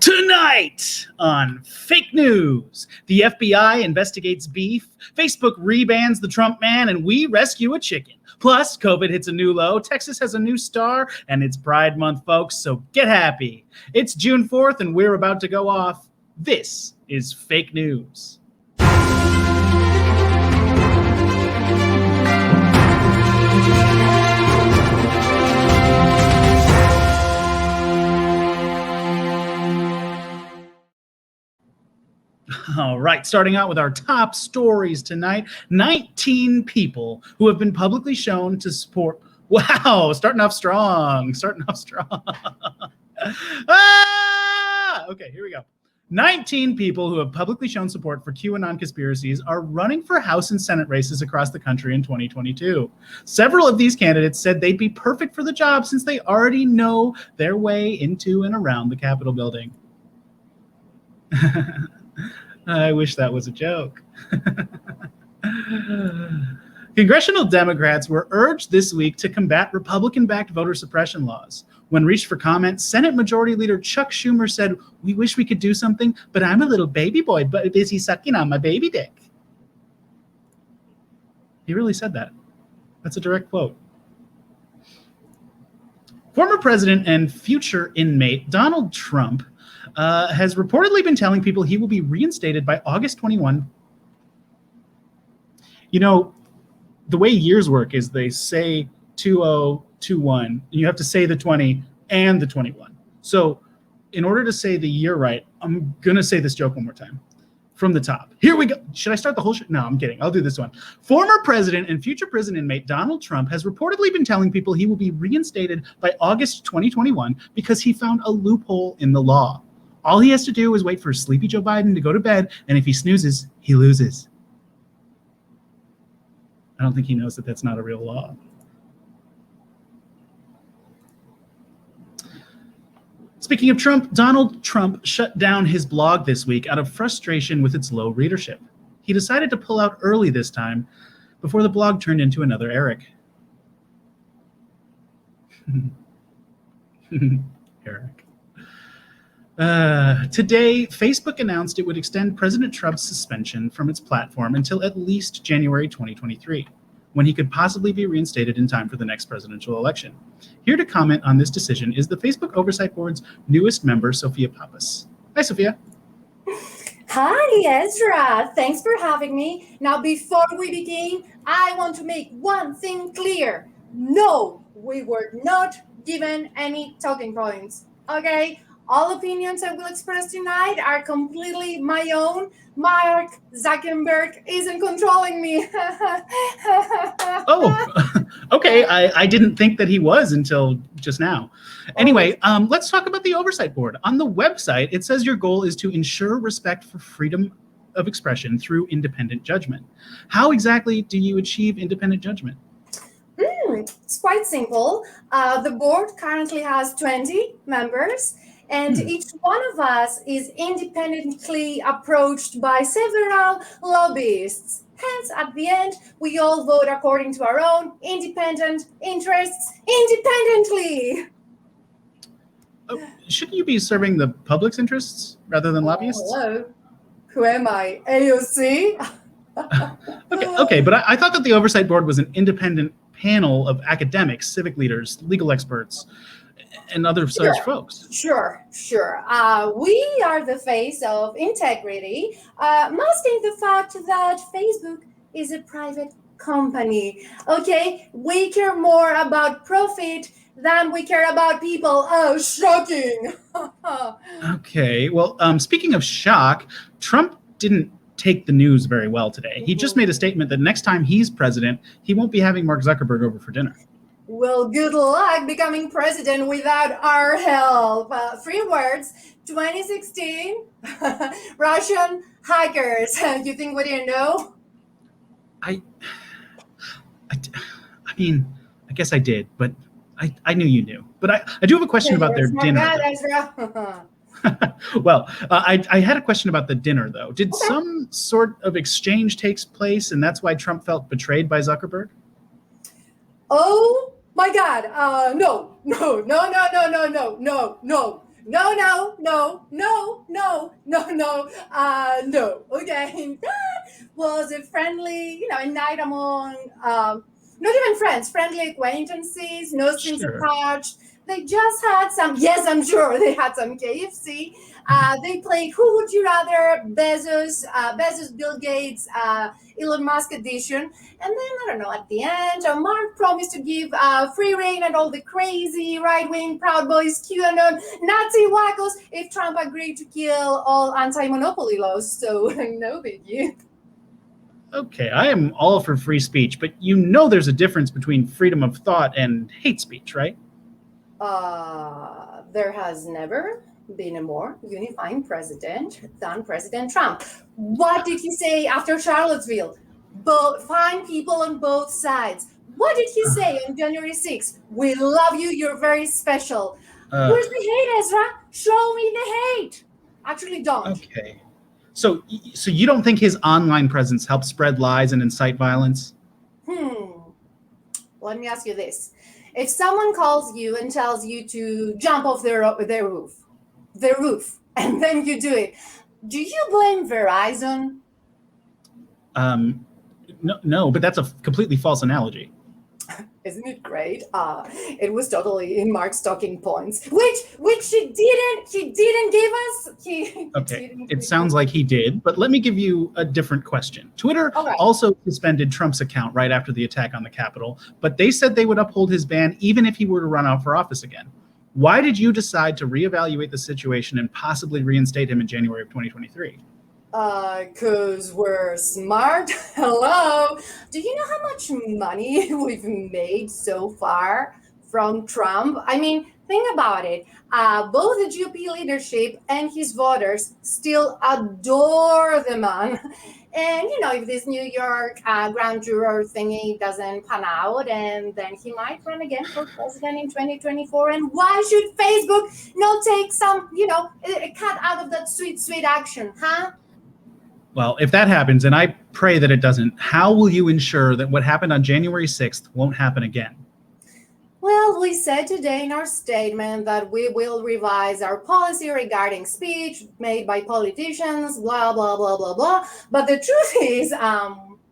Tonight on Fake News, the FBI investigates beef, Facebook rebans the Trump man, and we rescue a chicken. Plus, COVID hits a new low, Texas has a new star, and it's Pride Month, folks, so get happy. It's June 4th, and we're about to go off. This is Fake News. All right, starting out with our top stories tonight. 19 people who have been publicly shown to support. Wow, starting off strong. Okay, here we go. 19 people who have publicly shown support for QAnon conspiracies are running for House and Senate races across the country in 2022. Several of these candidates said they'd be perfect for the job since they already know their way into and around the Capitol building. I wish that was a joke. Congressional Democrats were urged this week to combat Republican-backed voter suppression laws. When reached for comment, Senate Majority Leader Chuck Schumer said, "We wish we could do something, but I'm a little baby boy busy sucking on my baby dick." He really said that. That's a direct quote. Former president and future inmate Donald Trump has reportedly been telling people he will be reinstated by August 21. You know, the way years work is they say 2021, and you have to say the 20 and the 21. So in order to say the year right, I'm going to say this joke one more time from the top. Here we go. Should I start the whole show? No, I'm kidding. I'll do this one. Former president and future prison inmate Donald Trump has reportedly been telling people he will be reinstated by August 2021 because he found a loophole in the law. All he has to do is wait for sleepy Joe Biden to go to bed, and if he snoozes, he loses. I don't think he knows that that's not a real law. Speaking of Trump, Donald Trump shut down his blog this week out of frustration with its low readership. He decided to pull out early this time before the blog turned into another Eric. Eric. Today, Facebook announced it would extend President Trump's suspension from its platform until at least January 2023, when he could possibly be reinstated in time for the next presidential election. Here to comment on this decision is the Facebook Oversight Board's newest member, Sophia Pappas. Hi, Sophia. Hi, Ezra. Thanks for having me. Now, before we begin, I want to make one thing clear. No, we were not given any talking points, okay? All opinions I will express tonight are completely my own. Mark Zuckerberg isn't controlling me. Oh, okay. I didn't think that he was until just now. Anyway, let's talk about the Oversight Board. On the website, it says your goal is to ensure respect for freedom of expression through independent judgment. How exactly do you achieve independent judgment? It's quite simple. The board currently has 20 members. And each one of us is independently approached by several lobbyists. Hence, at the end, we all vote according to our own independent interests independently. Shouldn't you be serving the public's interests rather than lobbyists? Hello. Who am I? AOC? Okay, but I thought that the Oversight Board was an independent panel of academics, civic leaders, legal experts, and other such folks. Sure. We are the face of integrity, masking the fact that Facebook is a private company. Okay, we care more about profit than we care about people. Oh, shocking. Okay, well, speaking of shock, Trump didn't take the news very well today. He just made a statement that next time he's president, he won't be having Mark Zuckerberg over for dinner. Well, good luck becoming president without our help. 3 words, 2016, Russian hackers. You think we didn't know? I mean, I guess I did, but I knew you knew. But I do have a question about their dinner. Well, I had a question about the dinner, though. Did some sort of exchange take place, and that's why Trump felt betrayed by Zuckerberg? Oh, my God. No. No, no, no, no, no, no, no, no. Okay. Was a friendly, a night among, not even friends, friendly acquaintances, no strings Sure. attached. They just had some, yes, I'm sure they had some KFC. They played Who Would You Rather, Bezos, Bill Gates, Elon Musk edition. And then, I don't know, at the end, Mark promised to give free reign and all the crazy right wing Proud Boys, QAnon, Nazi wackos if Trump agreed to kill all anti monopoly laws. So, no biggie. Okay, I am all for free speech, but you know there's a difference between freedom of thought and hate speech, right? There has never been a more unifying president than President Trump. What did he say after Charlottesville? Find people on both sides. What did he say on January 6th? We love you, you're very special. Uh, Where's the hate, Ezra? Show me the hate. Actually, don't. okay. So you don't think his online presence helps spread lies and incite violence? Let me ask you this. If someone calls you and tells you to jump off their roof, and then you do it, do you blame Verizon? No, but that's a completely false analogy. Isn't it great? It was totally in Mark's talking points, which he didn't give us. He Okay, didn't it give sounds like he did, but let me give you a different question. Twitter All right. also suspended Trump's account right after the attack on the Capitol, but they said they would uphold his ban even if he were to run out for office again. Why did you decide to reevaluate the situation and possibly reinstate him in January of 2023? Cause we're smart. Hello. Do you know how much money we've made so far from Trump? I mean, think about it. Both the GOP leadership and his voters still adore the man. And if this New York grand juror thingy doesn't pan out, and then he might run again for president in 2024. And why should Facebook not take some, a cut out of that sweet, sweet action, huh? Well, if that happens, and I pray that it doesn't, how will you ensure that what happened on January 6th won't happen again? Well, we said today in our statement that we will revise our policy regarding speech made by politicians, blah, blah, blah, blah, blah. But the truth is,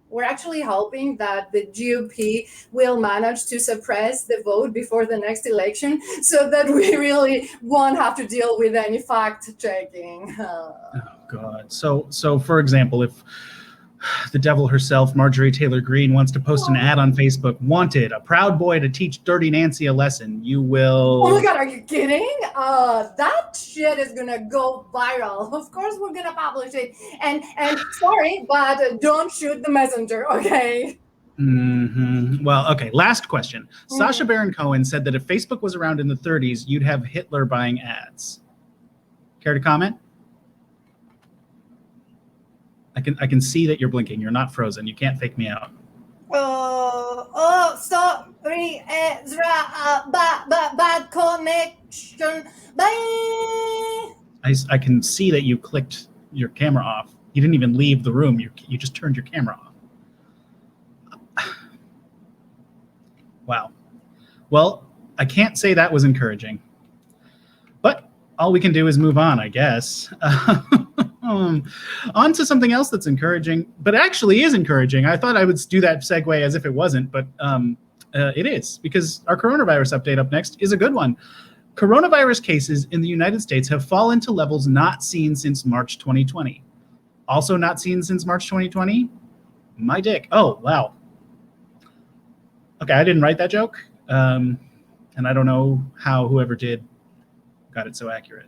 we're actually hoping that the GOP will manage to suppress the vote before the next election so that we really won't have to deal with any fact checking. Oh, God. So for example, if the devil herself, Marjorie Taylor Greene, wants to post an ad on Facebook, wanted a Proud Boy to teach Dirty Nancy a lesson, you will... Oh my God, are you kidding? That shit is gonna go viral. Of course we're gonna publish it. And sorry, but don't shoot the messenger, okay? Well, okay, last question. Sacha Baron Cohen said that if Facebook was around in the 30s, you'd have Hitler buying ads. Care to comment? I can see that you're blinking. You're not frozen. You can't fake me out. Sorry, Ezra. Bad connection. Bye. I can see that you clicked your camera off. You didn't even leave the room. You just turned your camera off. Wow. Well, I can't say that was encouraging. But all we can do is move on, I guess. On to something else that's encouraging, but actually is encouraging. I thought I would do that segue as if it wasn't, but it is, because our coronavirus update up next is a good one. Coronavirus cases in the United States have fallen to levels not seen since March 2020. Also not seen since March 2020? My dick. Oh, wow. Okay, I didn't write that joke, and I don't know how whoever did got it so accurate.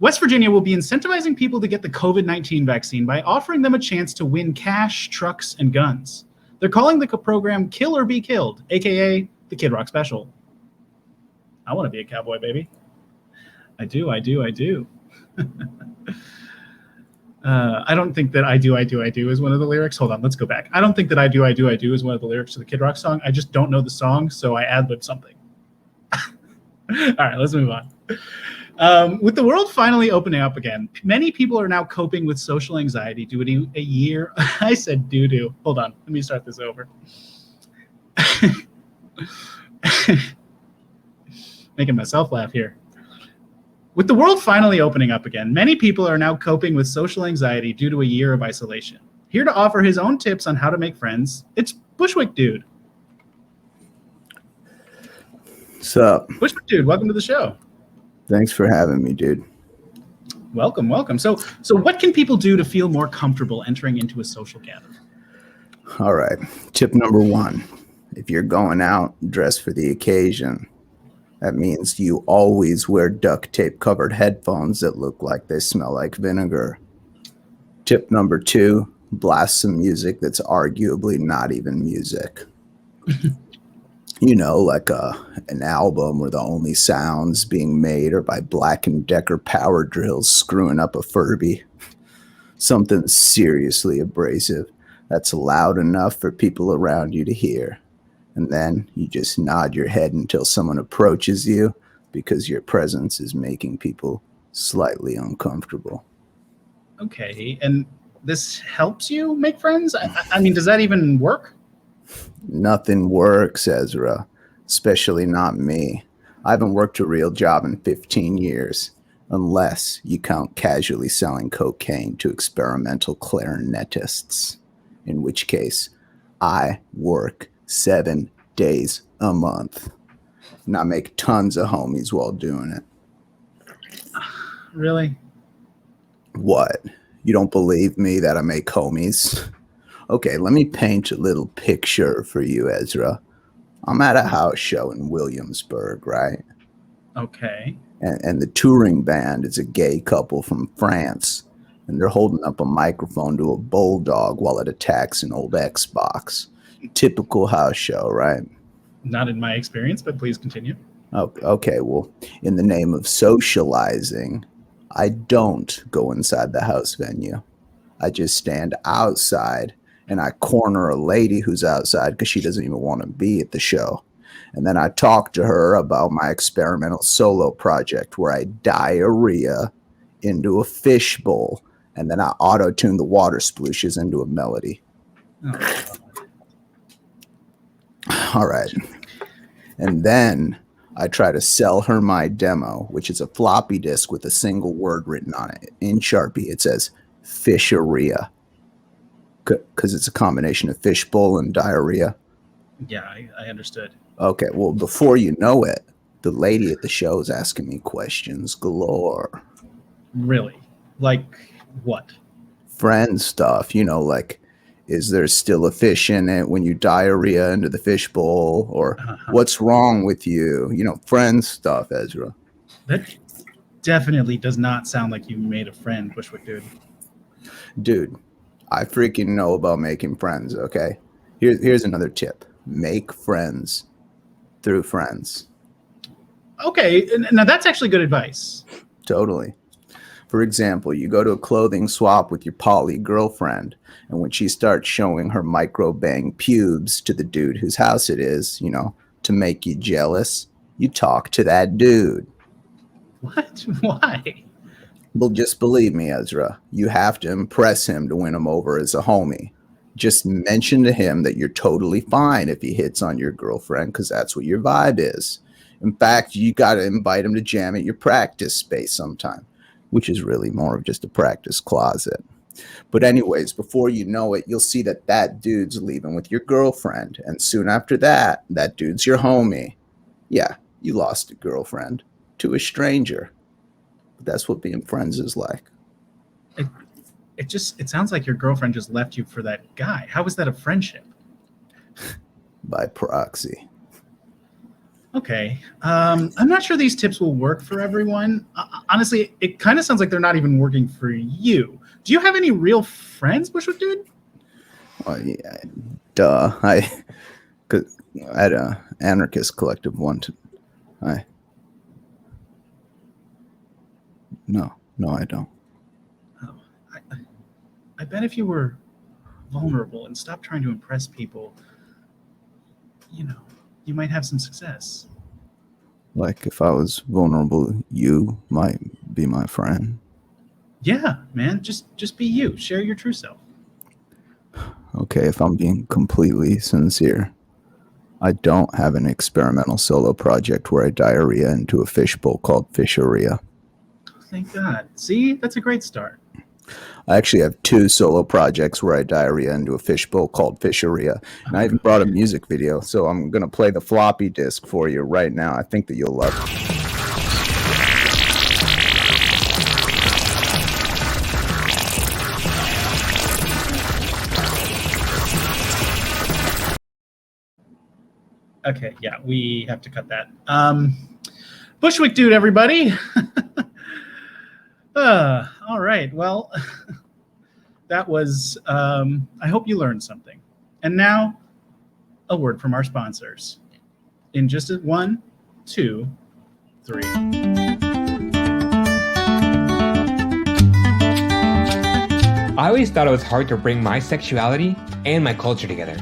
West Virginia will be incentivizing people to get the COVID-19 vaccine by offering them a chance to win cash, trucks, and guns. They're calling the program Kill or Be Killed, aka the Kid Rock Special. I want to be a cowboy, baby. I do. I don't think that I do is one of the lyrics. Hold on, let's go back. I don't think that I do is one of the lyrics to the Kid Rock song. I just don't know the song, so I ad-lib something. All right, let's move on. With the world finally opening up again, many people are now coping with social anxiety due to a year. I said doo-doo. Hold on. Let me start this over. making myself laugh here. With the world finally opening up again, many people are now coping with social anxiety due to a year of isolation. Here to offer his own tips on how to make friends, it's Bushwick Dude. What's up? Bushwick Dude, welcome to the show. Thanks for having me, dude. Welcome, welcome. So what can people do to feel more comfortable entering into a social gathering? All right. Tip number 1. If you're going out, dress for the occasion. That means you always wear duct tape covered headphones that look like they smell like vinegar. Tip number 2, blast some music that's arguably not even music. You know, like an album where the only sounds being made are by Black & Decker power drills screwing up a Furby. Something seriously abrasive that's loud enough for people around you to hear. And then you just nod your head until someone approaches you because your presence is making people slightly uncomfortable. Okay, and this helps you make friends? I mean, does that even work? Nothing works, Ezra, especially not me. I haven't worked a real job in 15 years, unless you count casually selling cocaine to experimental clarinetists, in which case I work 7 days a month, and I make tons of homies while doing it. Really? What? You don't believe me that I make homies? Okay, let me paint a little picture for you, Ezra. I'm at a house show in Williamsburg, right? Okay. And the touring band is a gay couple from France, and they're holding up a microphone to a bulldog while it attacks an old Xbox. Typical house show, right? Not in my experience, but please continue. Okay, well, in the name of socializing, I don't go inside the house venue. I just stand outside and I corner a lady who's outside because she doesn't even want to be at the show. And then I talk to her about my experimental solo project where I diarrhea into a fishbowl and then I auto-tune the water splooshes into a melody. Oh, All right. And then I try to sell her my demo, which is a floppy disk with a single word written on it. In Sharpie, it says fisheria. Because it's a combination of fishbowl and diarrhea. yeah, I understood. Okay, well, before you know it, the lady at the show is asking me questions galore. Really? Like what? Friend stuff, you know, like, is there still a fish in it when you diarrhea into the fishbowl? Or what's wrong with you? You know, friend stuff, Ezra. That definitely does not sound like you made a friend, Bushwick Dude. Dude, I freaking know about making friends, okay? Here's another tip. Make friends through friends. Okay, now that's actually good advice. Totally. For example, you go to a clothing swap with your poly girlfriend, and when she starts showing her micro bang pubes to the dude whose house it is, you know, to make you jealous, you talk to that dude. What? Why? Well, just believe me, Ezra. You have to impress him to win him over as a homie. Just mention to him that you're totally fine if he hits on your girlfriend, because that's what your vibe is. In fact, you got to invite him to jam at your practice space sometime, which is really more of just a practice closet. But anyways, before you know it, you'll see that that dude's leaving with your girlfriend. And soon after that, that dude's your homie. Yeah, you lost a girlfriend to a stranger. But that's what being friends is like. It sounds like your girlfriend just left you for that guy. How is that a friendship? By proxy. Okay. I'm not sure these tips will work for everyone. Honestly, it kind of sounds like they're not even working for you. Do you have any real friends, Bushwick Dude? Well, yeah, duh. I had an anarchist collective one. No, I don't. Oh, I bet if you were vulnerable and stopped trying to impress people, you know, you might have some success. Like if I was vulnerable, you might be my friend. Yeah, man, just be you. Share your true self. Okay, if I'm being completely sincere. I don't have an experimental solo project where I diarrhea into a fishbowl called fisheria. Thank God. See, that's a great start. I actually have 2 solo projects where I diarrhea into a fishbowl called fisheria. And I even brought a music video, so I'm going to play the floppy disk for you right now. I think that you'll love it. Okay, yeah, we have to cut that. Bushwick dude, everybody. All right, well, that was, I hope you learned something. And now, a word from our sponsors. In just 1, 2, 3. I always thought it was hard to bring my sexuality and my culture together.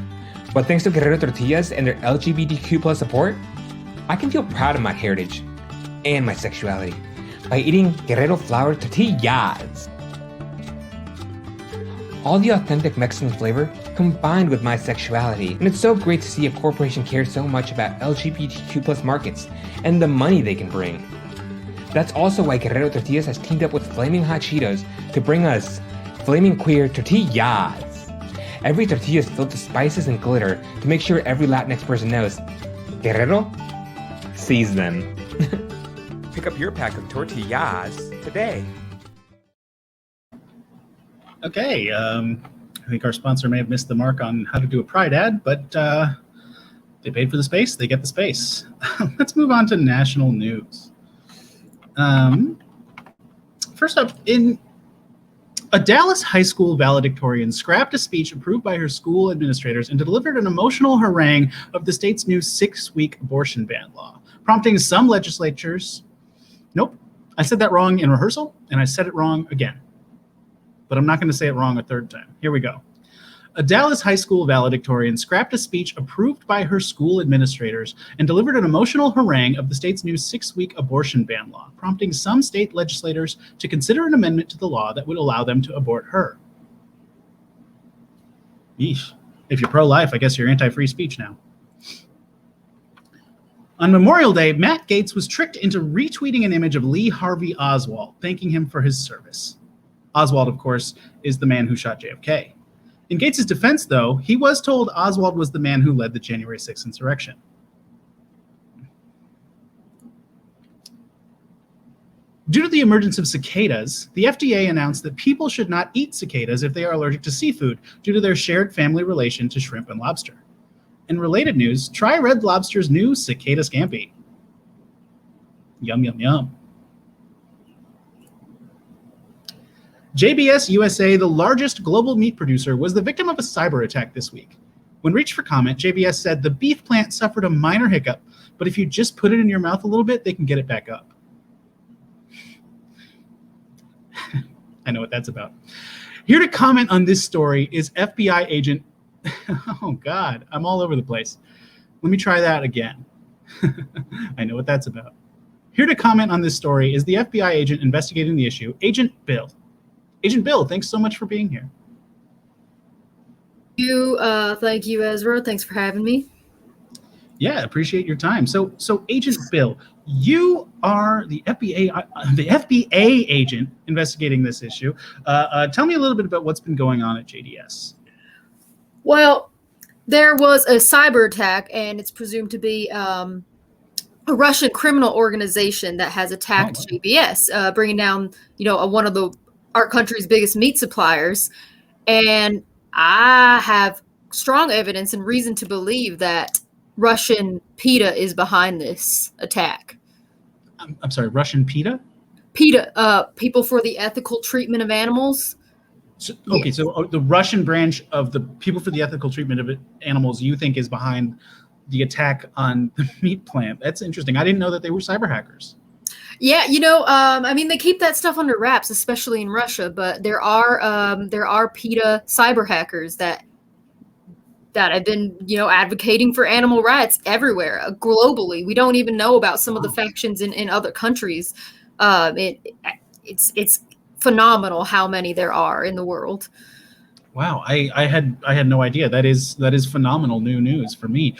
But thanks to Guerrero Tortillas and their LGBTQ plus support, I can feel proud of my heritage and my sexuality by eating Guerrero flour tortillas. All the authentic Mexican flavor combined with my sexuality, and it's so great to see a corporation care so much about LGBTQ plus markets and the money they can bring. That's also why Guerrero Tortillas has teamed up with Flaming Hot Cheetos to bring us Flaming Queer Tortillas. Every tortilla is filled with spices and glitter to make sure every Latinx person knows Guerrero sees them. Pick up your pack of tortillas today. Okay, I think our sponsor may have missed the mark on how to do a Pride ad, but they paid for the space, they get the space. Let's move on to national news. First up, a Dallas high school valedictorian scrapped a speech approved by her school administrators and delivered an emotional harangue of the state's new 6-week abortion ban law, prompting some legislatures. Nope, I said that wrong in rehearsal, and I said it wrong again. But I'm not going to say it wrong a third time. Here we go. A Dallas high school valedictorian scrapped a speech approved by her school administrators and delivered an emotional harangue of the state's new 6-week abortion ban law, prompting some state legislators to consider an amendment to the law that would allow them to abort her. Yeesh. If you're pro-life, I guess you're anti-free speech now. On Memorial Day, Matt Gaetz was tricked into retweeting an image of Lee Harvey Oswald, thanking him for his service. Oswald, of course, is the man who shot JFK. In Gates' defense, though, he was told Oswald was the man who led the January 6th insurrection. Due to the emergence of cicadas, the FDA announced that people should not eat cicadas if they are allergic to seafood due to their shared family relation to shrimp and lobster. In related news, try Red Lobster's new cicada scampi. Yum, yum, yum. JBS USA, the largest global meat producer, was the victim of a cyber attack this week. When reached for comment, JBS said the beef plant suffered a minor hiccup, but if you just put it in your mouth a little bit, they can get it back up. I know what that's about. Here to comment on this story is FBI agent. Oh, God, I'm all over the place. Let me try that again. I know what that's about. Here to comment on this story is the FBI agent investigating the issue, Agent Bill. Agent Bill, thanks so much for being here. Thank you, Ezra. Thanks for having me. Yeah, appreciate your time. So Agent Bill, you are the FBA agent investigating this issue. Tell me a little bit about what's been going on at JDS. Well, there was a cyber attack, and it's presumed to be a Russian criminal organization that has attacked JBS, bringing down, one of our country's biggest meat suppliers. And I have strong evidence and reason to believe that Russian PETA is behind this attack. I'm sorry, Russian PETA? PETA, People for the Ethical Treatment of Animals. So the Russian branch of the People for the Ethical Treatment of Animals, you think is behind the attack on the meat plant. That's interesting. I didn't know that they were cyber hackers. Yeah, they keep that stuff under wraps, especially in Russia. But there are PETA cyber hackers that have been, advocating for animal rights everywhere, globally. We don't even know about some of the factions in other countries. It's phenomenal how many there are in the world. Wow, I had no idea. That is phenomenal new news for me.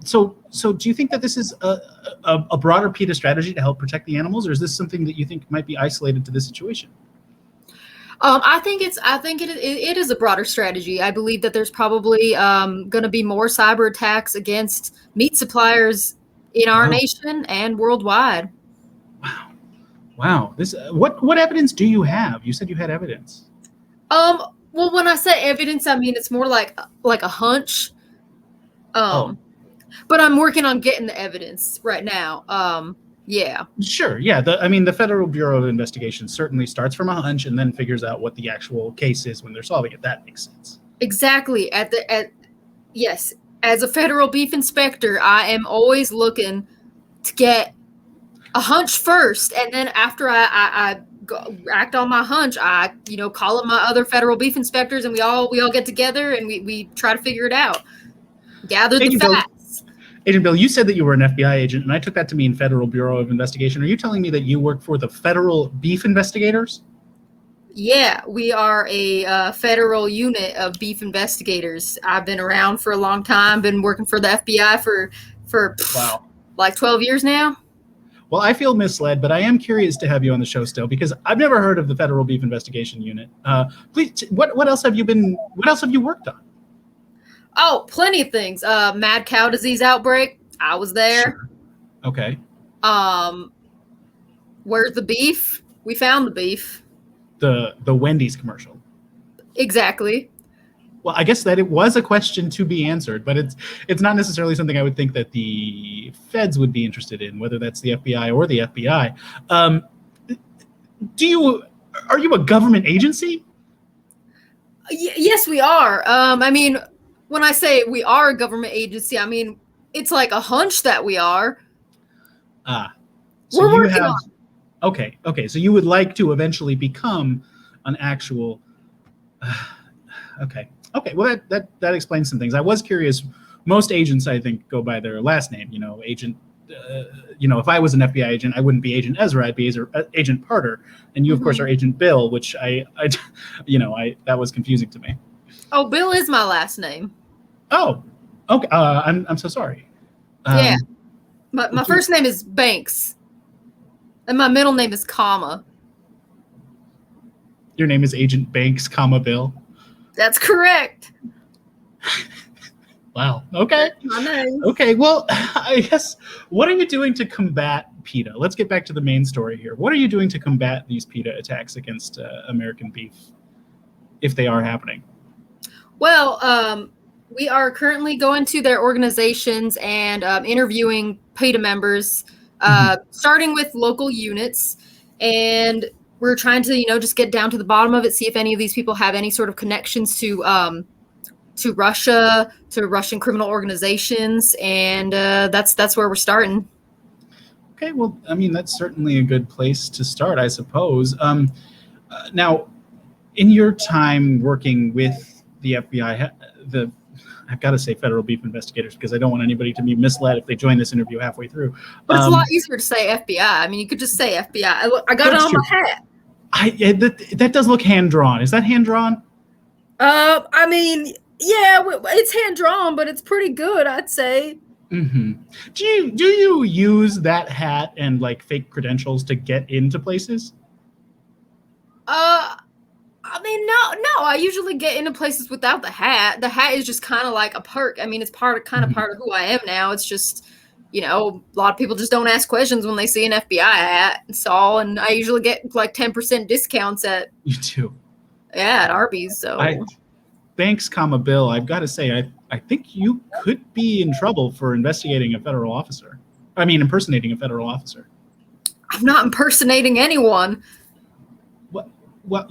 So do you think that this is a broader PETA strategy to help protect the animals, or is this something that you think might be isolated to this situation? I think it is a broader strategy. I believe that there's probably going to be more cyber attacks against meat suppliers in our nation and worldwide. Wow. This what evidence do you have? You said you had evidence. Well, when I say evidence, I mean it's more like a hunch. But I'm working on getting the evidence right now. Yeah. Sure. Yeah. The Federal Bureau of Investigation certainly starts from a hunch and then figures out what the actual case is when they're solving it. That makes sense. Exactly. Yes. As a federal beef inspector, I am always looking to get a hunch first, and then after I act on my hunch, I call up my other federal beef inspectors, and we all get together and we try to figure it out. Gather the facts. Agent Bill, you said that you were an FBI agent, and I took that to mean Federal Bureau of Investigation. Are you telling me that you work for the Federal Beef Investigators? Yeah, we are a federal unit of beef investigators. I've been around for a long time, been working for the FBI for wow, like 12 years now. Well, I feel misled, but I am curious to have you on the show still because I've never heard of the Federal Beef Investigation Unit. Please, what else have you worked on? Oh, plenty of things. Mad cow disease outbreak. I was there. Sure. Okay. Where's the beef? We found the beef. The Wendy's commercial. Exactly. Well, I guess that it was a question to be answered, but it's not necessarily something I would think that the feds would be interested in, whether that's the FBI or the FBI. Are you a government agency? Yes, we are. When I say we are a government agency, I mean it's like a hunch that we are. So we're you working have. on. Okay. So you would like to eventually become an actual. Okay. Well, that explains some things. I was curious. Most agents, I think, go by their last name. Agent. If I was an FBI agent, I wouldn't be Agent Ezra. I'd be Agent Parter, and you, of course, are Agent Bill, which I that was confusing to me. Oh, Bill is my last name. Oh, okay. I'm so sorry. Yeah, my first name is Banks, and my middle name is Comma. Your name is Agent Banks, Bill. That's correct. Wow. Okay. My name. Okay. Well, I guess what are you doing to combat PETA? Let's get back to the main story here. What are you doing to combat these PETA attacks against American beef, if they are happening? Well, we are currently going to their organizations and interviewing PETA members, starting with local units, and we're trying to, just get down to the bottom of it, see if any of these people have any sort of connections to Russia, to Russian criminal organizations, and that's where we're starting. Okay, well, that's certainly a good place to start, I suppose. Now, in your time working with the FBI, I've got to say Federal Beef Investigators because I don't want anybody to be misled if they join this interview halfway through. But it's a lot easier to say FBI. You could just say FBI. I got it on my hat. That does look hand-drawn. Is that hand-drawn? Yeah, it's hand-drawn, but it's pretty good, I'd say. Mm-hmm. Do you use that hat and fake credentials to get into places? No. I usually get into places without the hat. The hat is just kind of like a perk. It's part of who I am now. It's just, a lot of people just don't ask questions when they see an FBI hat. And I usually get 10% discounts at. You too. Yeah, at Arby's. So. Thanks, Bill. I've got to say, I think you could be in trouble for impersonating a federal officer. I'm not impersonating anyone. What?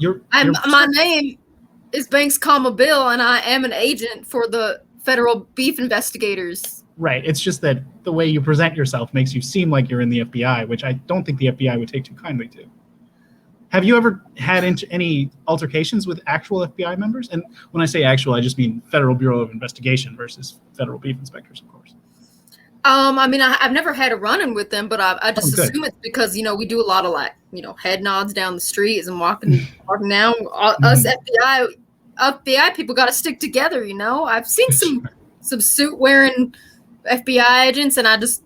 My name is Banks, Bill, and I am an agent for the Federal Beef Investigators. Right. It's just that the way you present yourself makes you seem like you're in the FBI, which I don't think the FBI would take too kindly to. Have you ever had any altercations with actual FBI members? And when I say actual, I just mean Federal Bureau of Investigation versus Federal Beef Inspectors, of course. I've never had a run-in with them, but I just assume it's because, we do a lot of head nods down the street as I'm walking down. Us FBI, FBI people got to stick together, you know? I've seen some suit wearing FBI agents, and I just,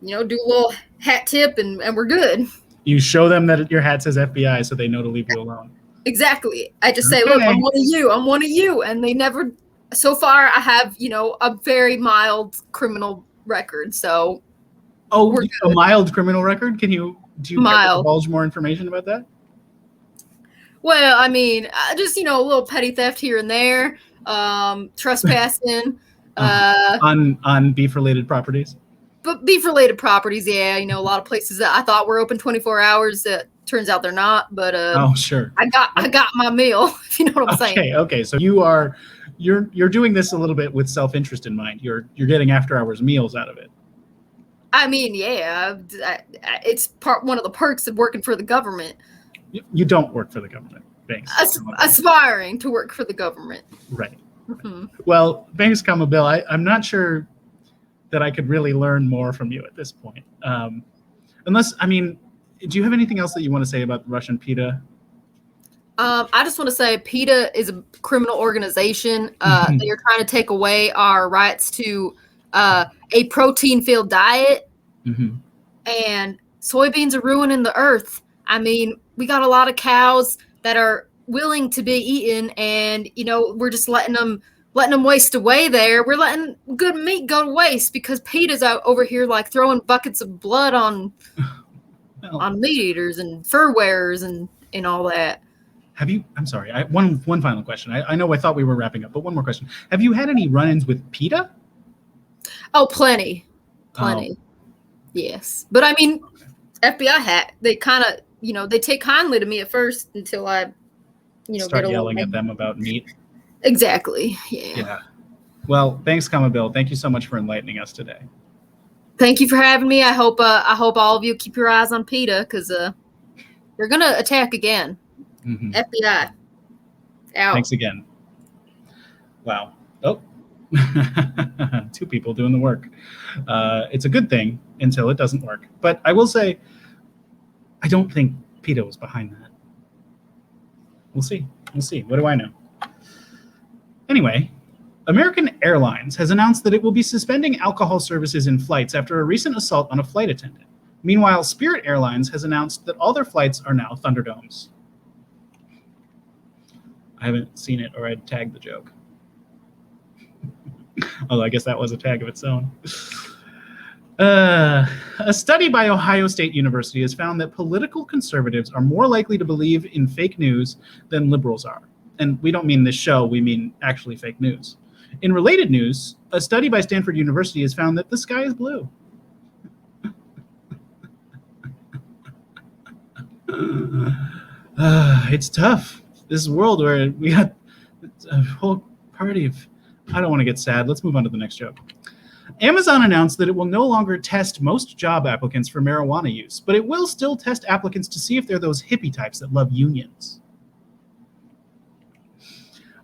do a little hat tip, and we're good. You show them that your hat says FBI so they know to leave you alone. Exactly. I just say, look, I'm one of you. And they never, so far, I have, a very mild criminal record. So. Oh, a mild criminal record? Do you divulge more information about that? Well, I mean, just, a little petty theft here and there, trespassing. On beef-related properties? But beef-related properties, yeah. A lot of places that I thought were open 24 hours that turns out they're not. But oh, sure. I got my meal, if you know what I'm saying. Okay. So you're doing this a little bit with self-interest in mind. You're getting after-hours meals out of it. I mean, yeah, it's one of the perks of working for the government. You don't work for the government, Banks. Aspiring to work for the government. Right. Mm-hmm. Well, Banks, Bill, I'm not sure that I could really learn more from you at this point. Unless, do you have anything else that you want to say about Russian PETA? I just want to say PETA is a criminal organization. They are trying to take away our rights to a protein-filled diet, and soybeans are ruining the earth. We got a lot of cows that are willing to be eaten, and we're just letting them waste away there. We're letting good meat go to waste because PETA's out over here like throwing buckets of blood on meat eaters and fur wearers and all that. Have you? I'm sorry. One final question. I know I thought we were wrapping up, but one more question. Have you had any run-ins with PETA? Oh, plenty. Oh. Yes. But FBI hat, they kind of, they take kindly to me at first until I, start yelling at them about meat. Exactly. Yeah. Well, thanks, Bill. Thank you so much for enlightening us today. Thank you for having me. I hope all of you keep your eyes on PETA because they're going to attack again. FBI. Out. Thanks again. Wow. Oh. 2 people doing the work. It's a good thing until it doesn't work. But I will say, I don't think PETA was behind that. We'll see. What do I know? Anyway, American Airlines has announced that it will be suspending alcohol services in flights after a recent assault on a flight attendant. Meanwhile, Spirit Airlines has announced that all their flights are now Thunderdomes. I haven't seen it or I'd tag the joke. Although I guess that was a tag of its own. A study by Ohio State University has found that political conservatives are more likely to believe in fake news than liberals are. And we don't mean this show, we mean actually fake news. In related news, a study by Stanford University has found that the sky is blue. It's tough. This world where we got a whole party of... I don't want to get sad. Let's move on to the next joke. Amazon announced that it will no longer test most job applicants for marijuana use, but it will still test applicants to see if they're those hippie types that love unions.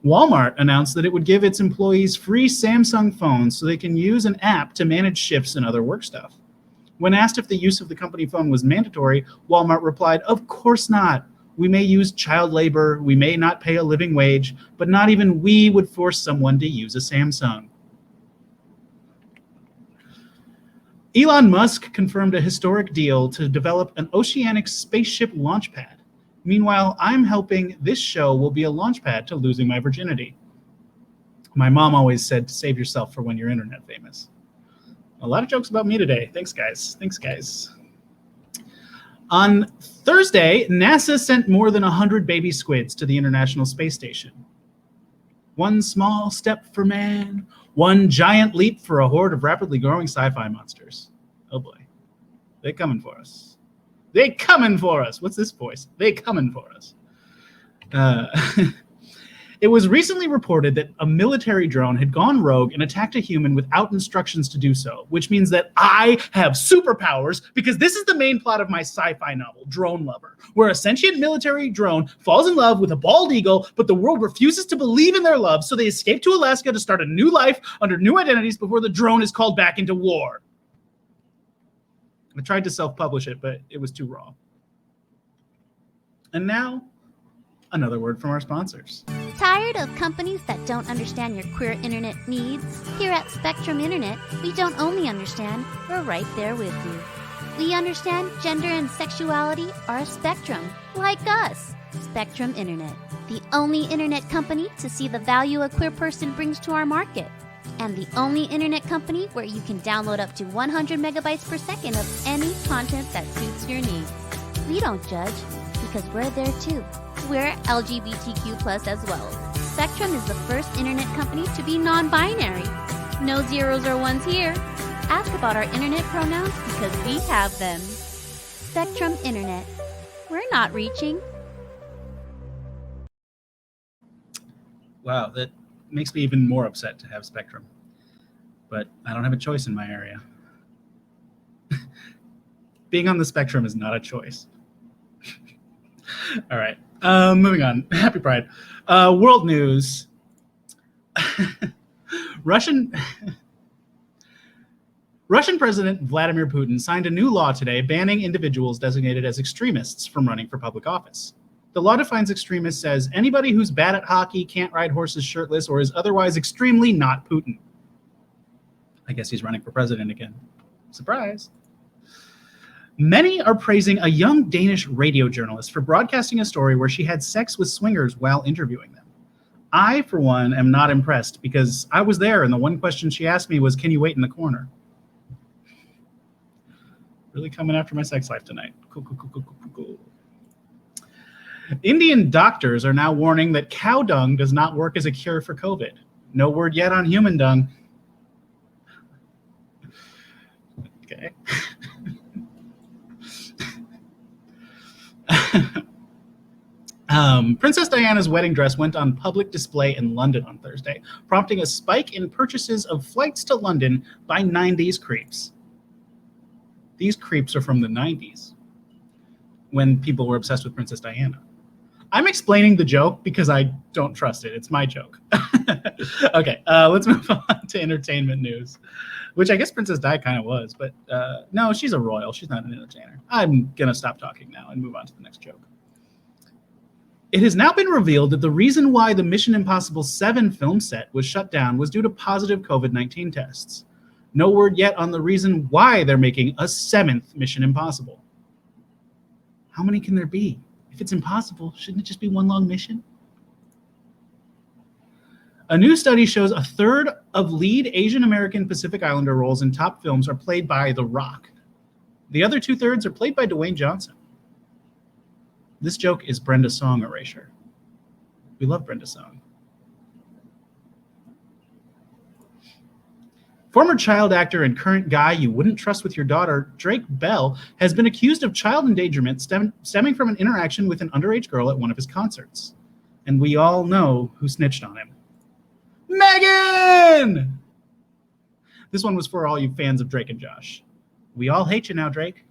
Walmart announced that it would give its employees free Samsung phones so they can use an app to manage shifts and other work stuff. When asked if the use of the company phone was mandatory, Walmart replied, "Of course not. We may use child labor, we may not pay a living wage, but not even we would force someone to use a Samsung." Elon Musk confirmed a historic deal to develop an oceanic spaceship launch pad. Meanwhile, I'm hoping this show will be a launch pad to losing my virginity. My mom always said to save yourself for when you're internet famous. A lot of jokes about me today. Thanks, guys. On Thursday, NASA sent more than 100 baby squids to the International Space Station. One small step for man, one giant leap for a horde of rapidly growing sci-fi monsters. Oh boy. They're coming for us. What's this voice? They coming for us. It was recently reported that a military drone had gone rogue and attacked a human without instructions to do so, which means that I have superpowers because this is the main plot of my sci-fi novel, Drone Lover, where a sentient military drone falls in love with a bald eagle, but the world refuses to believe in their love, so they escape to Alaska to start a new life under new identities before the drone is called back into war. I tried to self-publish it, but it was too raw. And now, another word from our sponsors. Tired of companies that don't understand your queer internet needs? Here at Spectrum Internet, we don't only understand, we're right there with you. We understand gender and sexuality are a spectrum, like us. Spectrum Internet, the only internet company to see the value a queer person brings to our market. And the only internet company where you can download up to 100 megabytes per second of any content that suits your needs. We don't judge, because we're there too. We're LGBTQ+ as well. Spectrum is the first internet company to be non-binary. No zeros or ones here. Ask about our internet pronouns because we have them. Spectrum Internet. We're not reaching. Wow, that makes me even more upset to have Spectrum. But I don't have a choice in my area. Being on the Spectrum is not a choice. All right, moving on. Happy Pride. World news. Russian President Vladimir Putin signed a new law today banning individuals designated as extremists from running for public office. The law defines extremists as anybody who's bad at hockey, can't ride horses shirtless, or is otherwise extremely not Putin. I guess he's running for president again. Surprise. Many are praising a young Danish radio journalist for broadcasting a story where she had sex with swingers while interviewing them. I, for one, am not impressed because I was there and the one question she asked me was, "Can you wait in the corner?" Really coming after my sex life tonight. Cool. Indian doctors are now warning that cow dung does not work as a cure for COVID. No word yet on human dung. Okay. Princess Diana's wedding dress went on public display in London on Thursday, prompting a spike in purchases of flights to London by 90s creeps. These creeps are from the 90s, when people were obsessed with Princess Diana. I'm explaining the joke because I don't trust it. It's my joke. Okay, let's move on to entertainment news, which I guess Princess Di kind of was, but no, she's a royal. She's not an entertainer. I'm going to stop talking now and move on to the next joke. It has now been revealed that the reason why the Mission Impossible 7 film set was shut down was due to positive COVID-19 tests. No word yet on the reason why they're making a 7th Mission Impossible. How many can there be? If it's impossible, shouldn't it just be one long mission? A new study shows a third of lead Asian American Pacific Islander roles in top films are played by The Rock. The other 2/3 are played by Dwayne Johnson. This joke is Brenda Song erasure. We love Brenda Song. Former child actor and current guy you wouldn't trust with your daughter, Drake Bell, has been accused of child endangerment stemming from an interaction with an underage girl at one of his concerts. And we all know who snitched on him. Megan! This one was for all you fans of Drake and Josh. We all hate you now, Drake.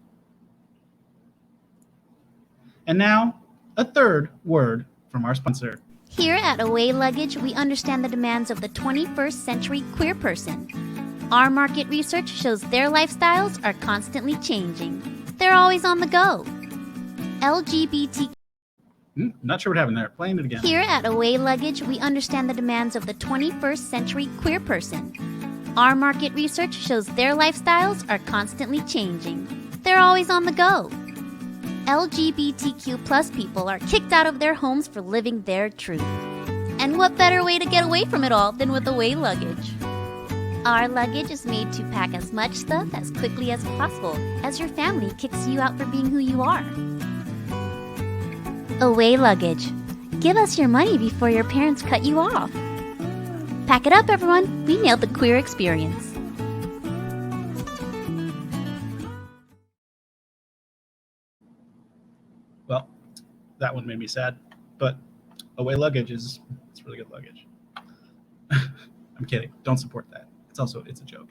And now, a third word from our sponsor. Here at Away Luggage, we understand the demands of the 21st century queer person. Our market research shows their lifestyles are constantly changing. They're always on the go. LGBT. Not sure what happened there. Playing it again. Here at Away Luggage, we understand the demands of the 21st century queer person. Our market research shows their lifestyles are constantly changing. They're always on the go. LGBTQ+ people are kicked out of their homes for living their truth. And what better way to get away from it all than with Away Luggage? Our luggage is made to pack as much stuff as quickly as possible as your family kicks you out for being who you are. Away Luggage. Give us your money before your parents cut you off. Pack it up, everyone. We nailed the queer experience. Well, that one made me sad, but Away Luggage it's really good luggage. I'm kidding. Don't support that. It's a joke.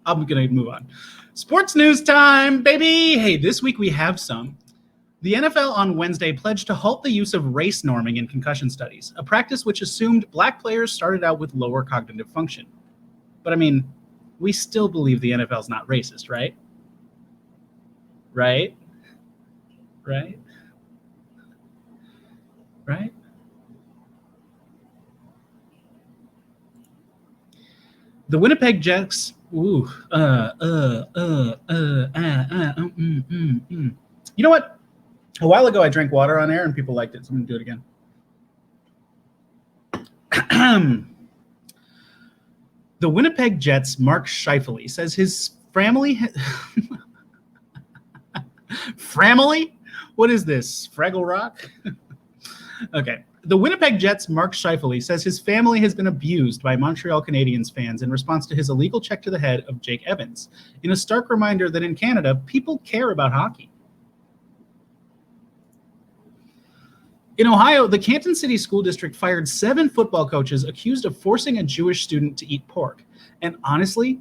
I'm going to move on. Sports news time, baby. Hey, this week we have some. The NFL on Wednesday pledged to halt the use of race norming in concussion studies, a practice which assumed black players started out with lower cognitive function. But I mean, we still believe the NFL's not racist, right? Right? The Winnipeg Jets. You know what? A while ago, I drank water on air and people liked it, so I'm going to do it again. The Winnipeg Jets' Mark Scheifele says his family... Family? What is this? Fraggle Rock? Okay. The Winnipeg Jets' Mark Scheifele says his family has been abused by Montreal Canadiens fans in response to his illegal check to the head of Jake Evans, in a stark reminder that in Canada, people care about hockey. In Ohio, the Canton City School District fired 7 football coaches accused of forcing a Jewish student to eat pork. And honestly,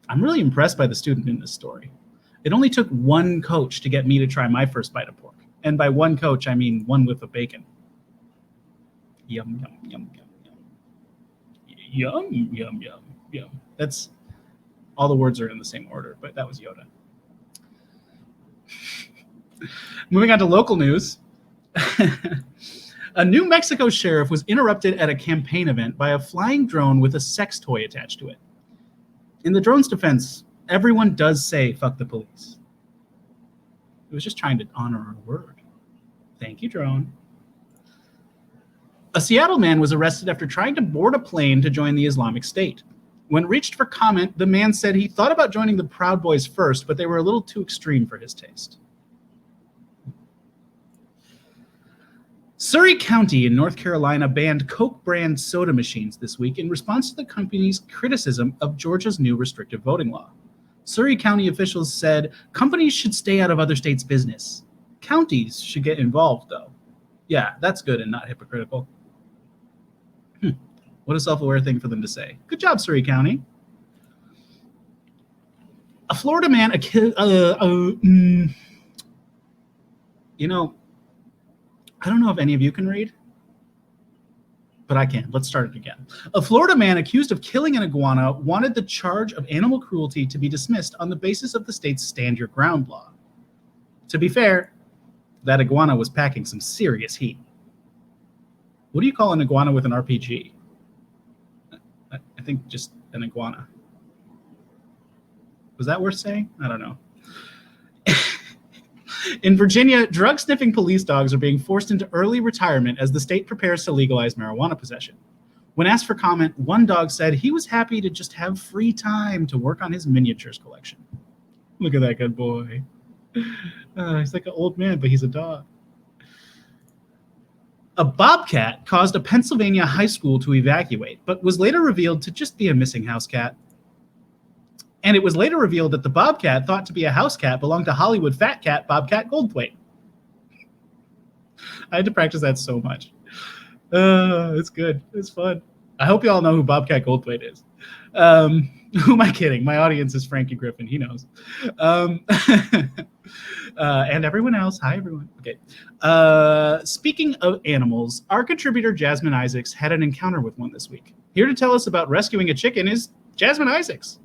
I'm really impressed by the student in this story. It only took one coach to get me to try my first bite of pork. And by one coach, I mean one with a bacon. Yum, yum, yum, yum, yum. Yum, yum, yum, yum. That's all the words are in the same order, but that was Yoda. Moving on to local news. A New Mexico sheriff was interrupted at a campaign event by a flying drone with a sex toy attached to it. In the drone's defense, everyone does say, fuck the police. It was just trying to honor our word. Thank you, drone. A Seattle man was arrested after trying to board a plane to join the Islamic State. When reached for comment, the man said he thought about joining the Proud Boys first, but they were a little too extreme for his taste. Surrey County in North Carolina banned Coke brand soda machines this week in response to the company's criticism of Georgia's new restrictive voting law. Surrey County officials said companies should stay out of other states' business. Counties should get involved, though. Yeah, that's good and not hypocritical. What a self-aware thing for them to say. Good job, Surrey County. A Florida man... You know... I don't know if any of you can read, but I can. Let's start it again. A Florida man accused of killing an iguana wanted the charge of animal cruelty to be dismissed on the basis of the state's Stand Your Ground law. To be fair, that iguana was packing some serious heat. What do you call an iguana with an RPG? I think just an iguana. Was that worth saying? I don't know. In Virginia, drug-sniffing police dogs are being forced into early retirement as the state prepares to legalize marijuana possession. When asked for comment, one dog said he was happy to just have free time to work on his miniatures collection. Look at that good boy. He's like an old man, but he's a dog. A bobcat caused a Pennsylvania high school to evacuate, but was later revealed to just be a missing house cat. And it was later revealed that the bobcat, thought to be a house cat, belonged to Hollywood fat cat Bobcat Goldthwait. I had to practice that so much. It's good. It's fun. I hope you all know who Bobcat Goldthwait is. Who am I kidding? My audience is Frankie Griffin. He knows. And everyone else. Hi, everyone. Okay. Speaking of animals, our contributor Jasmine Isaacs had an encounter with one this week. Here to tell us about rescuing a chicken is Jasmine Isaacs.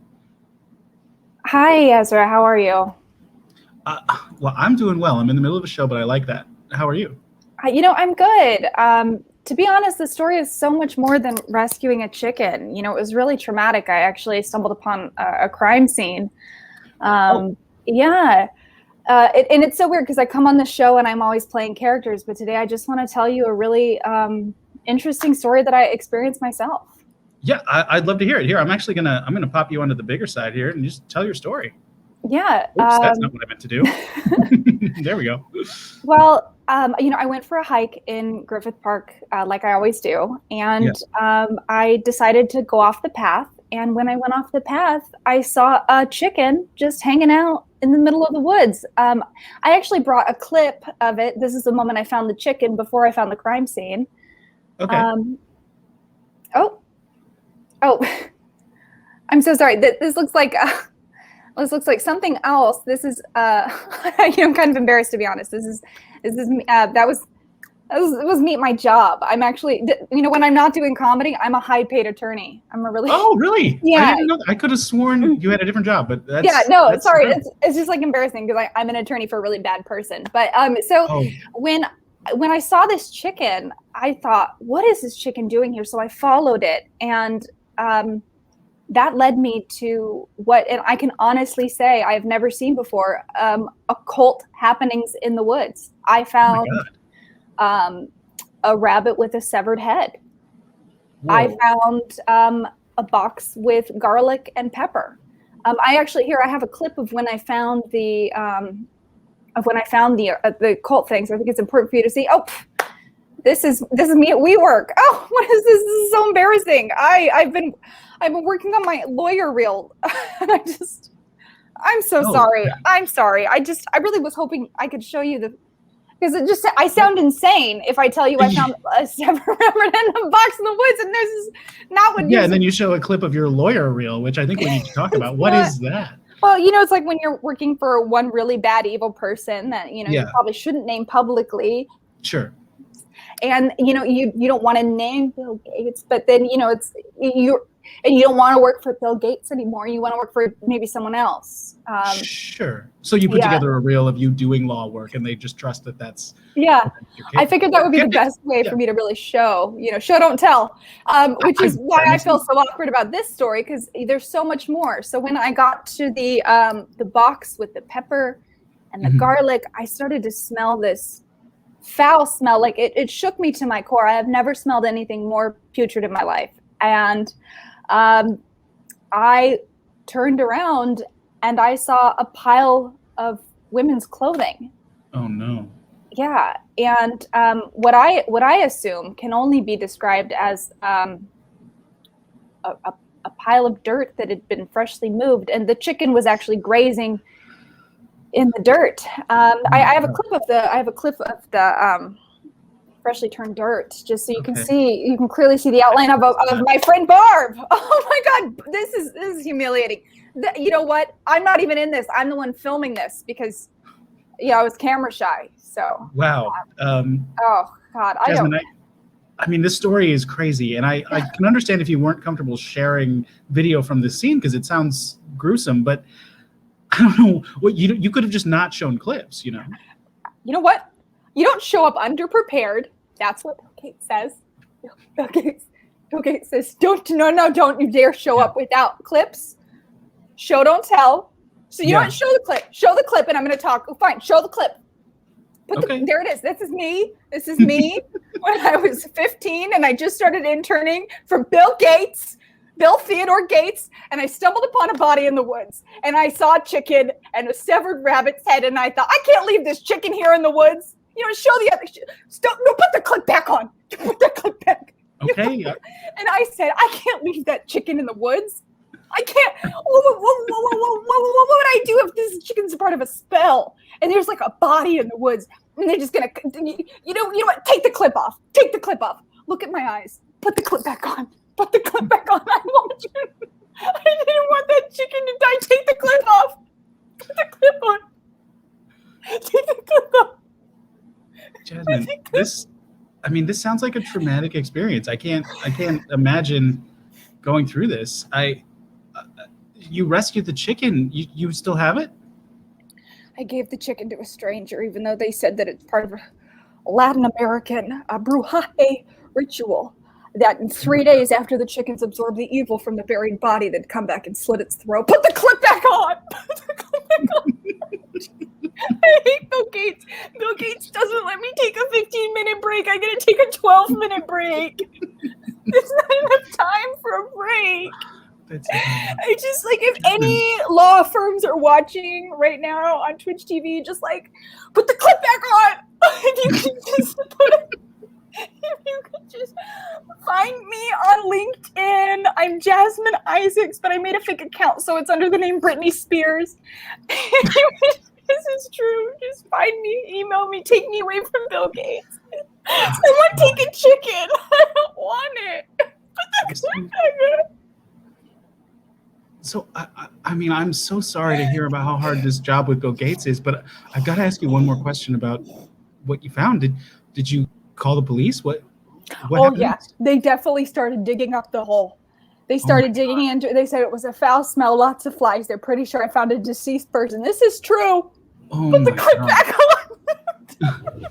Hi, Ezra. How are you? Well, I'm doing well. I'm in the middle of a show, but I like that. How are you? I'm good. To be honest, the story is so much more than rescuing a chicken. It was really traumatic. I actually stumbled upon a crime scene. Yeah. And it's so weird because I come on the show and I'm always playing characters, but today I just want to tell you a really interesting story that I experienced myself. Yeah, I'd love to hear it. Here, I'm gonna pop you onto the bigger side here and just tell your story. Yeah. Oops, that's not what I meant to do. There we go. Well, I went for a hike in Griffith Park, like I always do, and I decided to go off the path. And when I went off the path, I saw a chicken just hanging out in the middle of the woods. I actually brought a clip of it. This is the moment I found the chicken before I found the crime scene. Okay. Oh, I'm so sorry. This looks like something else. This is I'm kind of embarrassed, to be honest. This is that was me at my job. I'm actually, when I'm not doing comedy, I'm a high paid attorney. I'm a really really? Yeah. I didn't know that. I could have sworn you had a different job, but that's sorry. It's just like embarrassing because I'm an attorney for a really bad person. But when I saw this chicken, I thought, what is this chicken doing here? So I followed it, and that led me to what, and I can honestly say I've never seen before, occult happenings in the woods. I found a rabbit with a severed head. Whoa. I found a box with garlic and pepper. I have a clip of when I found the cult thing. So I think it's important for you to see. Oh, this is me at WeWork. Oh, what is this? This is so embarrassing. I've been working on my lawyer reel. And I'm so sorry. Okay. I'm sorry. I really was hoping I could show you because I sound insane if I tell you I found a severed rabbit in a box in the woods, and this is not what. Yeah, and then you show a clip of your lawyer reel, which I think we need to talk about. What is that? Well, it's like when you're working for one really bad, evil person that you probably shouldn't name publicly. Sure. And you don't want to name Bill Gates, but then it's you don't want to work for Bill Gates anymore. You want to work for maybe someone else. Sure. So you put together a reel of you doing law work, and they just trust that that's. Yeah, I figured that would be the best way for me to really show don't tell, which is why I feel so awkward about this story, because there's so much more. So when I got to the box with the pepper and the garlic, I started to smell this foul smell. Like it shook me to my core. I have never smelled anything more putrid in my life. And I turned around and I saw a pile of women's clothing. Oh no. Yeah. And what I assume can only be described as a pile of dirt that had been freshly moved, and the chicken was actually grazing in the dirt. I have a clip of the freshly turned dirt, just so you can see. You can clearly see the outline of my friend Barb. Oh my God, this is humiliating. You know what? I'm not even in this. I'm the one filming this because, I was camera shy. So. Wow. Oh God, Jasmine, I mean, this story is crazy, and I can understand if you weren't comfortable sharing video from this scene because it sounds gruesome, but I don't know what you could have just not shown clips, You know what? You don't show up underprepared. That's what Bill Gates says. Bill Gates says, don't you dare show up without clips. Show, don't tell. So you don't show the clip. Show the clip, and I'm going to talk. Oh, fine, show the clip. There it is. This is me. This is me when I was 15, and I just started interning for Bill Theodore Gates, and I stumbled upon a body in the woods, and I saw a chicken and a severed rabbit's head, and I thought, I can't leave this chicken here in the woods. Show the other. No, put the clip back on. Put the clip back. Okay. And I said, I can't leave that chicken in the woods. I can't. What would I do if this chicken's a part of a spell and there's like a body in the woods and they're just gonna, you know what? Take the clip off. Take the clip off. Look at my eyes. Put the clip back on. Put the clip back on. I didn't want that chicken to die. Take the clip off. Put the clip on. Take the clip off. Jasmine, this sounds like a traumatic experience. I can't imagine going through this. You rescued the chicken. You still have it? I gave the chicken to a stranger, even though they said that it's part of a Latin American brujaje ritual. That in 3 days after the chickens absorbed the evil from the buried body, they'd come back and slit its throat. Put the clip back on! Put the clip back on! I hate Bill Gates. Bill Gates doesn't let me take a 15-minute break. I gotta take a 12-minute break. There's not enough time for a break. I just if any law firms are watching right now on Twitch TV, just put the clip back on. If you could just find me on LinkedIn. I'm Jasmine Isaacs, but I made a fake account, so it's under the name Britney Spears. This is true. Just find me, email me, take me away from Bill Gates. Someone take a chicken. I don't want it. Put the clip back on. So, I'm so sorry to hear about how hard this job with Bill Gates is, but I've got to ask you one more question about what you found. Did you call the police? What happened? Yeah. They definitely started digging up the hole. They started digging into it. They said it was a foul smell, lots of flies. They're pretty sure I found a deceased person. This is true. Put the clip back on.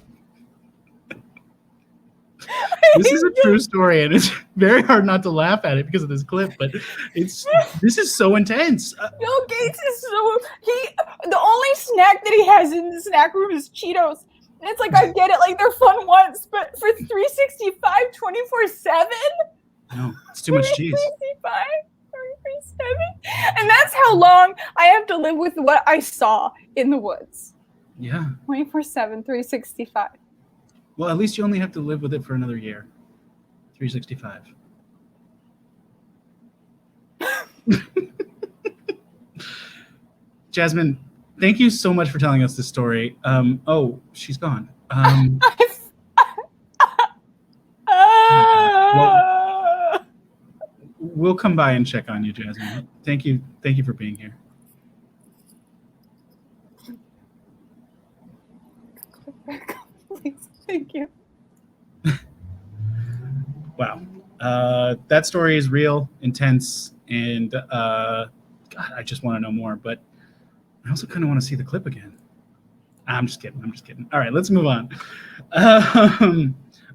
I This is a true story, and it's very hard not to laugh at it because of this clip. But this is so intense. Bill Gates is the only snack that he has in the snack room is Cheetos. And it's like, I get it, like they're fun once, but for 365, 24/7? No, it's too much cheese. 365, 24/7? And that's how long I have to live with what I saw in the woods. Yeah. 24/7, 365. Well, at least you only have to live with it for another year. 365. Jasmine, thank you so much for telling us this story. Oh, she's gone. We'll come by and check on you, Jasmine. Thank you for being here. Please, thank you. Wow. That story is real, intense, and God, I just want to know more, but I also kind of want to see the clip again. I'm just kidding. All right, let's move on.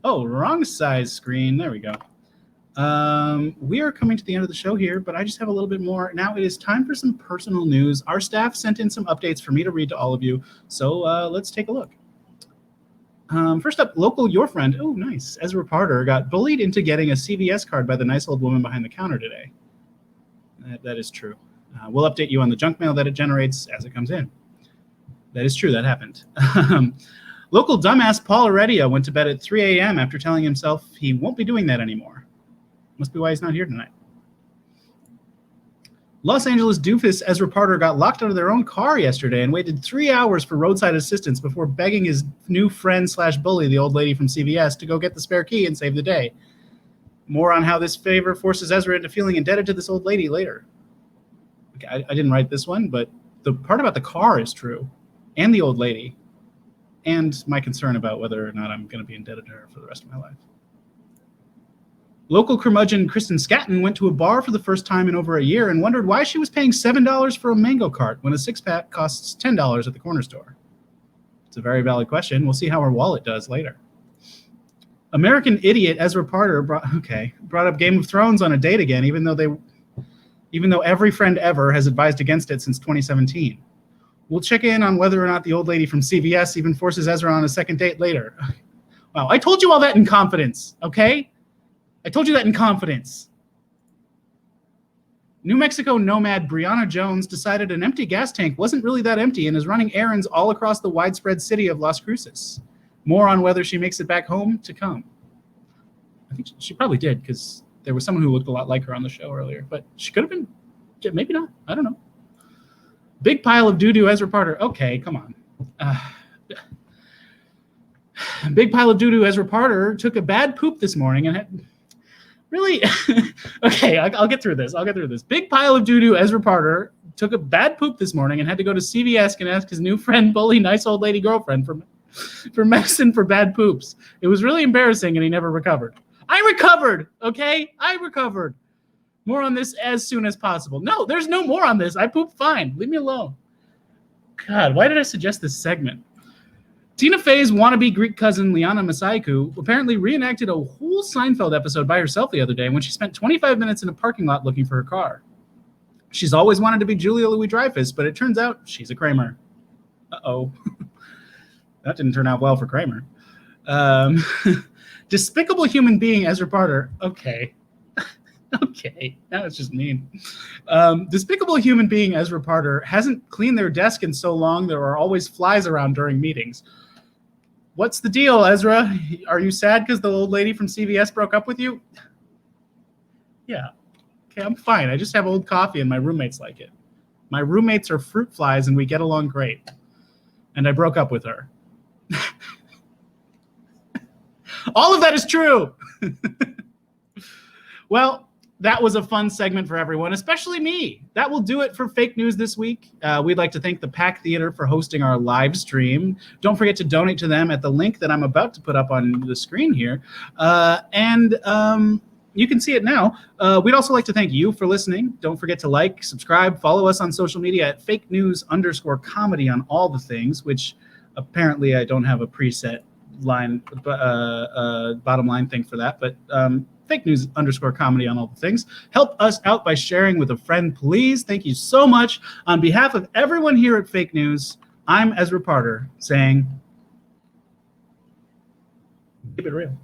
Oh, wrong size screen. There we go. We are coming to the end of the show here, but I just have a little bit more. Now it is time for some personal news. Our staff sent in some updates for me to read to all of you, so let's take a look. First up, local your friend, oh nice, Ezra Parter got bullied into getting a CVS card by the nice old woman behind the counter today. That is true. We'll update you on the junk mail that it generates as it comes in. That is true, that happened. Local dumbass Paul Heredia went to bed at 3 a.m. after telling himself he won't be doing that anymore. Must be why he's not here tonight. Los Angeles doofus Ezra Parter got locked out of their own car yesterday and waited 3 hours for roadside assistance before begging his new friend / bully, the old lady from CVS, to go get the spare key and save the day. More on how this favor forces Ezra into feeling indebted to this old lady later. Okay, I didn't write this one, but the part about the car is true, and the old lady, and my concern about whether or not I'm going to be indebted to her for the rest of my life. Local curmudgeon Kristen Scatton went to a bar for the first time in over a year and wondered why she was paying $7 for a mango cart when a six-pack costs $10 at the corner store. It's a very valid question. We'll see how her wallet does later. American idiot Ezra Parter brought up Game of Thrones on a date again, even though every friend ever has advised against it since 2017. We'll check in on whether or not the old lady from CVS even forces Ezra on a second date later. Wow, I told you all that in confidence, okay? I told you that in confidence. New Mexico nomad Brianna Jones decided an empty gas tank wasn't really that empty and is running errands all across the widespread city of Las Cruces. More on whether she makes it back home to come. I think she probably did, because there was someone who looked a lot like her on the show earlier, but she could have been, maybe not, I don't know. Big pile of doo-doo Ezra Parter. Okay, come on. Big pile of doo-doo Ezra Parter took a bad poop this morning and had... Really? Okay, I'll get through this. Big pile of doo-doo Ezra Parter took a bad poop this morning and had to go to CVS and ask his new friend, bully, nice old lady girlfriend for medicine for bad poops. It was really embarrassing and he never recovered. I recovered, okay? I recovered. More on this as soon as possible. No, there's no more on this. I pooped fine. Leave me alone. God, why did I suggest this segment? Tina Fey's wannabe Greek cousin, Liana Masaiku, apparently reenacted a whole Seinfeld episode by herself the other day when she spent 25 minutes in a parking lot looking for her car. She's always wanted to be Julia Louis-Dreyfus, but it turns out she's a Kramer. Uh-oh. That didn't turn out well for Kramer. Despicable human being Ezra Parter. Okay. Okay, now it's just mean. Despicable human being Ezra Parter hasn't cleaned their desk in so long there are always flies around during meetings. What's the deal, Ezra? Are you sad because the old lady from CVS broke up with you? Yeah. Okay, I'm fine. I just have old coffee and my roommates like it. My roommates are fruit flies and we get along great. And I broke up with her. All of that is true. Well, that was a fun segment for everyone, especially me. That will do it for fake news this week. We'd like to thank the Pack Theater for hosting our live stream. Don't forget to donate to them at the link that I'm about to put up on the screen here. You can see it now. We'd also like to thank you for listening. Don't forget to like, subscribe, follow us on social media at fake news _ comedy on all the things, which apparently I don't have a preset line, bottom line thing for that. But fake news _ comedy on all the things. Help us out by sharing with a friend, please. Thank you so much. On behalf of everyone here at Fake News, I'm Ezra Parter saying, keep it real.